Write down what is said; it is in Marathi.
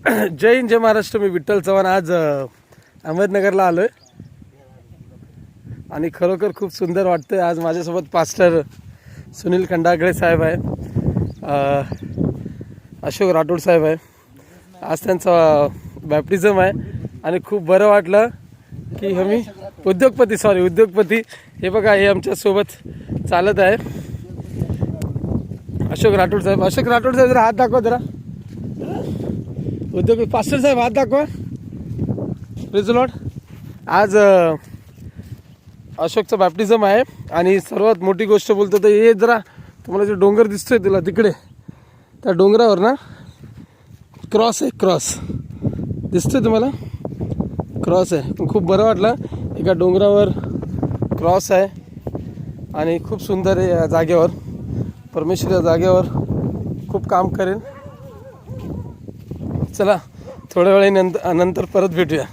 जय हिंद जय महाराष्ट्र. मी विठ्ठल चव्हाण आज अहमदनगरला आलोय आणि खरोखर खूप सुंदर वाटतंय. आज माझ्यासोबत पास्टर सुनील खंडागळे साहेब आहे, अशोक राठोड साहेब आहे. आज त्यांचा बॅप्टिझम आहे आणि खूप बरं वाटलं की आम्ही उद्योगपती हे बघा, हे आमच्या सोबत चालत आहे अशोक राठोड साहेब. जरा हात दाखवा जरा. उद्योग पास्टर साहेब हात दाखवा. Praise the Lord. आज अशोकचं बॅप्टिझम आहे आणि सर्वात मोठी गोष्ट बोलतो तर हे जरा तुम्हाला जो डोंगर दिसतोय तुला तिकडे, त्या डोंगरावर ना क्रॉस आहे. क्रॉस दिसतोय तुम्हाला? क्रॉस आहे. खूप बरं वाटलं. एका डोंगरावर क्रॉस आहे आणि खूप सुंदर आहे. या जागेवर परमेश्वर या जागेवर खूप काम करेल. चला थोड्या वेळानंतर परत भेटूया.